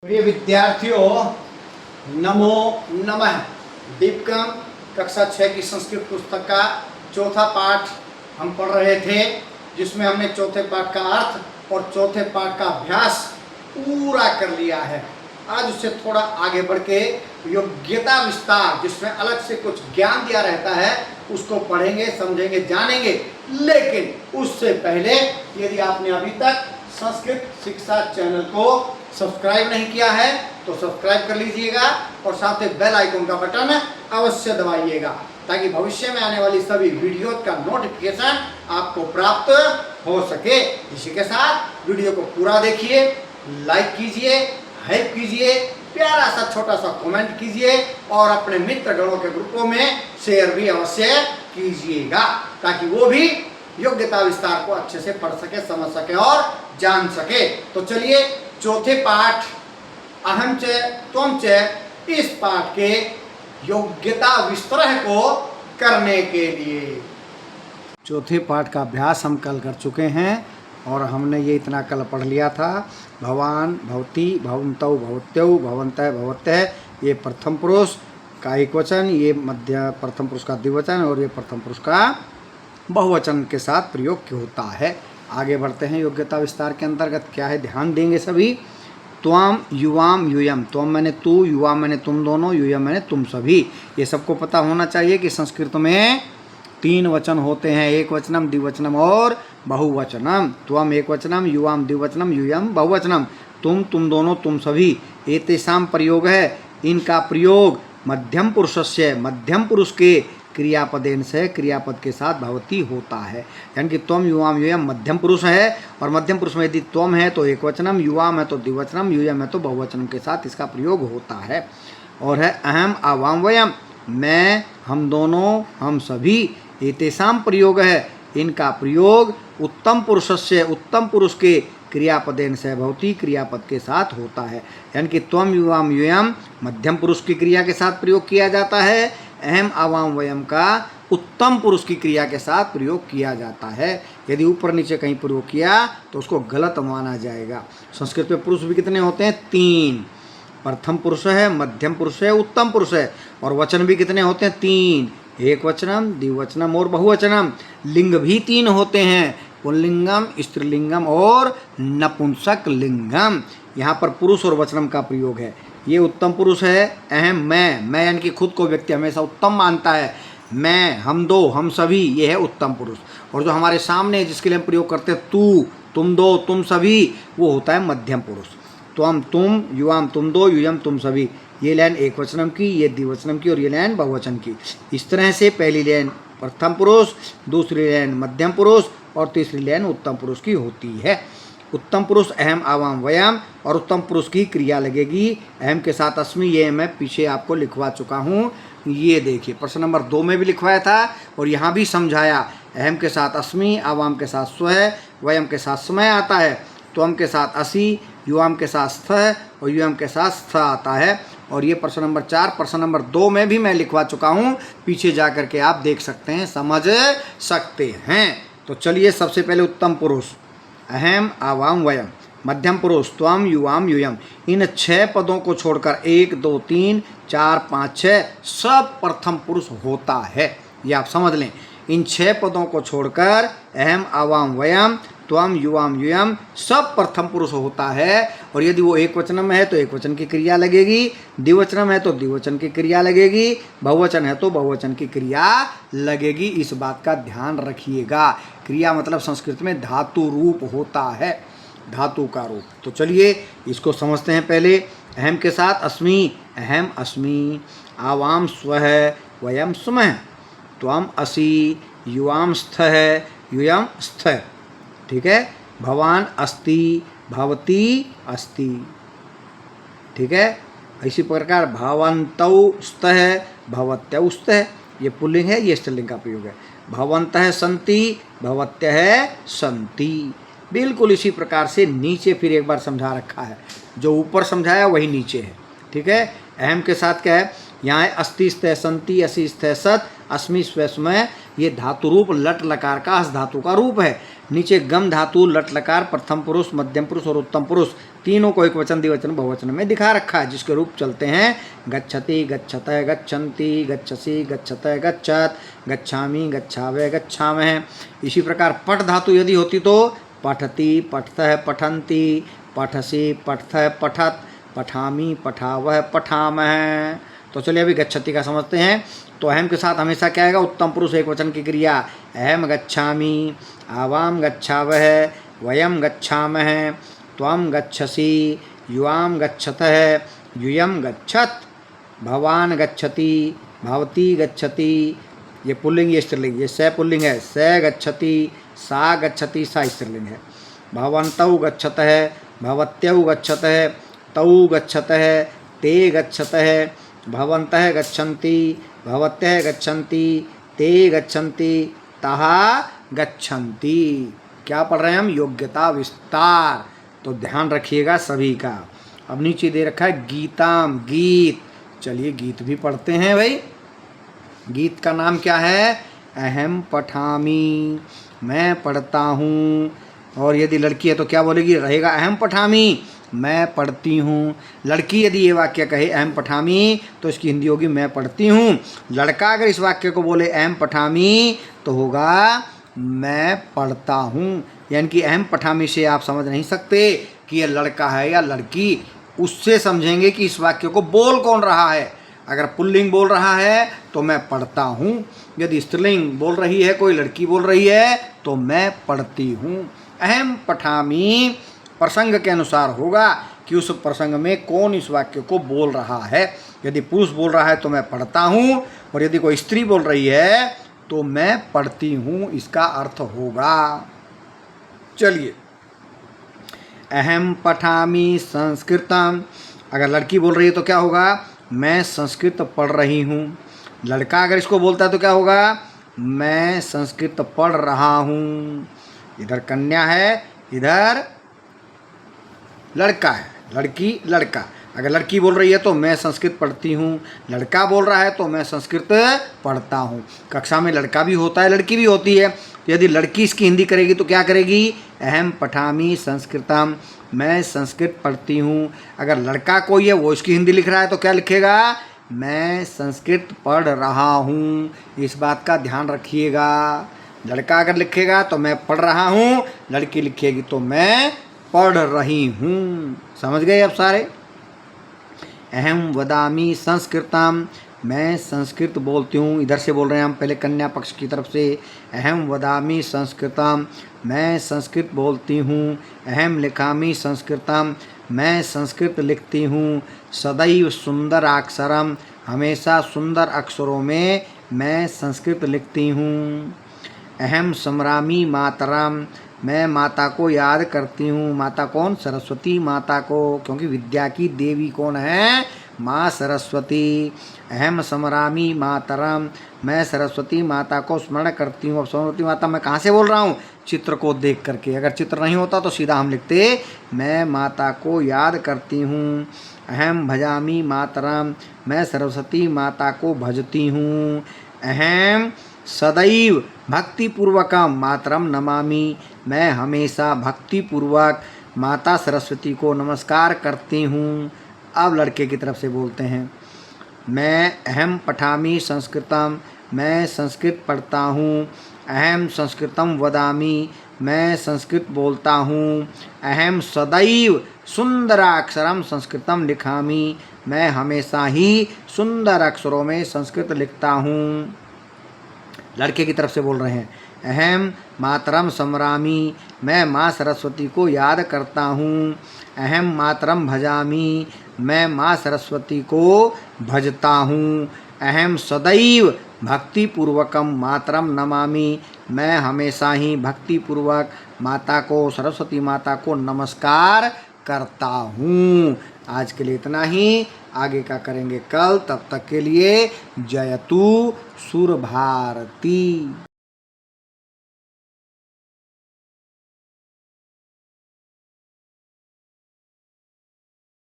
प्रिय विद्यार्थियों, नमो नमः। दीपक्रम कक्षा 6 की संस्कृत पुस्तक का चौथा पाठ हम पढ़ रहे थे, जिसमें हमने चौथे पाठ का अर्थ और चौथे पाठ का अभ्यास पूरा कर लिया है। आज उससे थोड़ा आगे बढ़ के योग्यता विस्तार, जिसमें अलग से कुछ ज्ञान दिया रहता है, उसको पढ़ेंगे, समझेंगे, जानेंगे। लेकिन उससे पहले यदि आपने अभी तक संस्कृत शिक्षा चैनल को सब्सक्राइब नहीं किया है तो सब्सक्राइब कर लीजिएगा और साथ ही बेल आइकन का बटन अवश्य दबाइएगा, ताकि भविष्य में आने वाली सभी वीडियो का नोटिफिकेशन आपको प्राप्त हो सके। इसी के साथ वीडियो को पूरा देखिए, लाइक कीजिए, हेल्प कीजिए, प्यारा सा छोटा सा कमेंट कीजिए और अपने मित्र गणों के ग्रुपों में शेयर भी अवश्य कीजिएगा, ताकि वो भी योग्यता विस्तार को अच्छे से पढ़ सके, समझ सके और जान सके। तो चलिए चौथे पाठ अहम च त्वम च, इस पाठ के योग्यता विस्तार को करने के लिए चौथे पाठ का अभ्यास हम कल कर चुके हैं और हमने ये इतना कल पढ़ लिया था। भवान, भवती, भवन्तौ, भवत्यौ, भवन्तः, भवत्यः, ये प्रथम पुरुष का एक वचन, ये मध्य प्रथम पुरुष का द्विवचन और ये प्रथम पुरुष का बहुवचन के साथ प्रयोग होता है। आगे बढ़ते हैं। योग्यता विस्तार के अंतर्गत क्या है, ध्यान देंगे सभी। त्वम, युवाम, यूयम। त्वम मैंने तू, युवा मैंने तुम दोनों, यूयम मैंने तुम सभी। ये सबको पता होना चाहिए कि संस्कृत में 3 वचन होते हैं, एक वचनम, द्विवचनम और बहुवचनम। त्वम एक वचनम, युवाम द्विवचनम, यूयम बहुवचनम। तुम, तुम दोनों, तुम सभी। एतेषां प्रयोग है, इनका प्रयोग मध्यम पुरुषस्य, मध्यम पुरुष के क्रियापदेन से, क्रियापद के साथ भवती होता है। यानी कि त्वम, युवाम, यूयम मध्यम पुरुष है और मध्यम पुरुष में यदि त्वम है तो एक वचनम, युवाम है तो द्विवचनम, यूयम है तो बहुवचनम के साथ इसका प्रयोग होता है। और है अहम, आवाम, वयम, मैं, हम दोनों, हम सभी। एतेषां प्रयोग है, इनका प्रयोग उत्तम पुरुषस्य, उत्तम पुरुष के क्रियापदेन से भवती, क्रियापद के साथ होता है। यानी कि त्वम, युवाम, यूयम मध्यम पुरुष की क्रिया के साथ प्रयोग किया जाता है। अहम, आवाम, वयम का उत्तम पुरुष की क्रिया के साथ प्रयोग किया जाता है। यदि ऊपर नीचे कहीं प्रयोग किया तो उसको गलत माना जाएगा। संस्कृत में पुरुष भी कितने होते हैं? 3। प्रथम पुरुष है, मध्यम पुरुष है, उत्तम पुरुष है। और वचन भी कितने होते हैं? 3, एक वचनम, द्विवचनम और बहुवचनम। लिंग भी 3 होते हैं, पुल्लिंगम, स्त्रीलिंगम और नपुंसक लिंगम। यहाँ पर पुरुष और वचनम का प्रयोग है। ये उत्तम पुरुष है। अहम, मैं यानी कि खुद को व्यक्ति हमेशा उत्तम मानता है। मैं, हम दो, हम सभी, ये है उत्तम पुरुष। और जो हमारे सामने जिसके लिए हम प्रयोग करते हैं तू, तुम दो, तुम सभी, वो होता है मध्यम पुरुष। त्वम तुम, युवाम तुम दो, यूयम तुम सभी। ये लाइन एक वचनम की, ये द्विवचनम की और ये लाइन बहुवचन की। इस तरह से पहली लाइन प्रथम पुरुष, दूसरी लाइन मध्यम पुरुष और तीसरी लाइन उत्तम पुरुष की होती है। उत्तम पुरुष अहम, आवाम, वयम और उत्तम पुरुष की क्रिया लगेगी। अहम के साथ अस्मि, ये मैं पीछे आपको लिखवा चुका हूँ। ये देखिए प्रश्न नंबर 2 में भी लिखवाया था और यहाँ भी समझाया। अहम के साथ अस्मि, आवाम के साथ स्व है, वयम के साथ समय आता है, त्वम के साथ असि, युवाम के साथ स्थ और यूयम के साथ स्थ आता है। और ये प्रश्न नंबर 4, प्रश्न नंबर 2 में भी मैं लिखवा चुका हूँ, पीछे जा कर के आप देख सकते हैं, समझ सकते हैं। तो चलिए सबसे पहले उत्तम पुरुष अहम, आवाम, वयम। मध्यम पुरुष त्वम, युवाम, यूयम। इन 6 पदों को छोड़कर 1, 2, 3, 4, 5, 6 सब प्रथम पुरुष होता है। ये आप समझ लें। इन 6 पदों को छोड़कर अहम, आवाम, वयम, त्वम, युवाम, यूयम सब प्रथम पुरुष होता है। और यदि वो एक वचन में है तो एक वचन की क्रिया लगेगी, द्विवचन है तो द्विवचन की क्रिया लगेगी, बहुवचन है तो बहुवचन की क्रिया लगेगी। इस बात का ध्यान रखिएगा। क्रिया मतलब संस्कृत में धातु रूप होता है, धातु का रूप। तो चलिए इसको समझते हैं पहले। अहम के साथ अस्मि, अहम अस्मि, आवाम स्वः, वयम स्मः, त्वम असि, युवाम स्थः, यूयम स्थः। ठीक है। भवान अस्ति, भवती अस्ति। ठीक है। इसी प्रकार भवन्तौ स्तः, भवत्यौ स्तः, ये पुल्लिंग है, ये स्त्रीलिंग का प्रयोग है। भवन्तः सन्ति, भवत्यः सन्ति। बिल्कुल इसी प्रकार से नीचे फिर एक बार समझा रखा है, जो ऊपर समझाया वही नीचे है। ठीक है। अहम के साथ क्या है, यहाँ है अस्ति स्तः सन्ति, असि स्तः सत्, अस्मि स्व स्मः। ये धातु रूप लट लकार का हस धातु का रूप है। नीचे गम धातु, लट लकार, प्रथम पुरुष, मध्यम पुरुष और उत्तम पुरुष तीनों को एकवचन द्विवचन बहुवचन में दिखा रखा है, जिसके रूप चलते हैं गच्छति, गच्छतः, गच्छन्ति, गच्छसि, गच्छतः, गच्छत, गच्छामि, गच्छावः, गच्छामः। इसी प्रकार पठ धातु यदि होती तो पठति, पठतः, पठन्ति, पठसि, पठतः, पठत, पठामि, पठावः, पठामः। तो चलिए अभी गच्छति का समझते हैं। तो अहम के साथ हमेशा क्या आएगा? उत्तम पुरुष एकवचन की क्रिया। अहम गच्छामि, आवाम गच्छावः, वयम गच्छामः, त्वं गच्छसि, युवाम गच्छतः, यूयम गच्छत, भवान गच्छति, भवती गच्छति। ये पुल्लिंग, ये स्त्रीलिंग, ये स पुल्लिंग है। स गच्छति, सा गच्छति, सा स्त्रीलिंग है। भवन्तौ गच्छतः, भवत्यौ गच्छतः, तौ गच्छतः, ते गच्छतः, भवन्तः गच्छन्ति, भवत्यः गच्छन्ति, ते गच्छन्ति, तः गच्छन्ति। क्या पढ़ रहे हैं हम? योग्यता विस्तार। तो ध्यान रखिएगा सभी का। अब नीचे दे रखा है गीताम, गीत। चलिए गीत भी पढ़ते हैं भाई। गीत का नाम क्या है? अहम पठामी, मैं पढ़ता हूँ। और यदि लड़की है तो क्या बोलेगी? रहेगा अहम पठामी, मैं पढ़ती हूँ। लड़की यदि ये वाक्य कहे अहम पठामी तो इसकी हिंदी होगी मैं पढ़ती हूँ। लड़का अगर इस वाक्य को बोले अहम पठामी तो होगा मैं पढ़ता हूँ। यानी कि अहम पठामी से आप समझ नहीं सकते कि ये लड़का है या लड़की। उससे समझेंगे कि इस वाक्य को बोल कौन रहा है। अगर पुल्लिंग बोल रहा है तो मैं पढ़ता हूँ, यदि स्त्रीलिंग बोल रही है, कोई लड़की बोल रही है तो मैं पढ़ती हूँ। अहम पठामी प्रसंग के अनुसार होगा कि उस प्रसंग में कौन इस वाक्य को बोल रहा है। यदि पुरुष बोल रहा है तो मैं पढ़ता हूँ, और यदि कोई स्त्री बोल रही है तो मैं पढ़ती हूँ, इसका अर्थ होगा। चलिए, अहम पठामी संस्कृतम। अगर लड़की बोल रही है तो क्या होगा? मैं संस्कृत पढ़ रही हूँ। लड़का अगर इसको बोलता है तो क्या होगा? मैं संस्कृत पढ़ रहा हूँ। इधर कन्या है, इधर लड़का है। लड़की, लड़का। अगर लड़की बोल रही है तो मैं संस्कृत पढ़ती हूँ। लड़का बोल रहा है तो मैं संस्कृत पढ़ता हूँ। कक्षा में लड़का भी होता है, लड़की भी होती है। यदि लड़की इसकी हिंदी करेगी तो क्या करेगी? अहम पठामी संस्कृतम, मैं संस्कृत पढ़ती हूँ। अगर लड़का कोई है वो इसकी हिंदी लिख रहा है तो क्या लिखेगा? मैं संस्कृत पढ़ रहा हूँ। इस बात का ध्यान रखिएगा। लड़का अगर लिखेगा तो मैं पढ़ रहा हूँ, लड़की लिखेगी तो मैं पढ़ रही हूँ। समझ गए अब सारे? अहम वदामी संस्कृतम, मैं संस्कृत बोलती हूँ। इधर से बोल रहे हैं हम पहले कन्या पक्ष की तरफ से। अहम वदामी संस्कृतम, मैं संस्कृत बोलती हूँ। अहम लिखामी संस्कृतम, मैं संस्कृत लिखती हूँ। सदैव सुंदर अक्षरम, हमेशा सुंदर अक्षरों में मैं संस्कृत लिखती हूँ। अहम स्मरामी मातरम, मैं माता को याद करती हूँ। माता कौन? सरस्वती माता को, क्योंकि विद्या की देवी कौन है? माँ सरस्वती। अहम स्मरामी मातरम, मैं सरस्वती माता को स्मरण करती हूँ। अब सरस्वती माता मैं कहाँ से बोल रहा हूँ? चित्र को देख करके। अगर चित्र नहीं होता तो सीधा हम लिखते मैं माता को याद करती हूँ। अहम भजामी मातरम, मैं सरस्वती माता को भजती हूँ। अहम सदैव भक्तिपूर्वकम मातरम नमामि, मैं हमेशा भक्तिपूर्वक माता सरस्वती को नमस्कार करती हूँ। अब लड़के की तरफ से बोलते हैं। मैं अहम पठामी संस्कृतम, मैं संस्कृत पढ़ता हूँ। अहम संस्कृतम वदामी, मैं संस्कृत बोलता हूँ। अहम सदैव सुंदराक्षरम संस्कृतम लिखामि, मैं हमेशा ही सुंदर अक्षरों में संस्कृत लिखता हूँ। लड़के की तरफ से बोल रहे हैं। अहम मातरम स्मरामि, मैं माँ सरस्वती को याद करता हूँ। अहम मातरम भजामि, मैं माँ सरस्वती को भजता हूँ। अहम सदैव भक्तिपूर्वकम मातरम नमामि, मैं हमेशा ही भक्तिपूर्वक माता को, सरस्वती माता को नमस्कार करता हूँ। आज के लिए इतना ही, आगे का करेंगे कल। तब तक के लिए जयतु सुर भारती।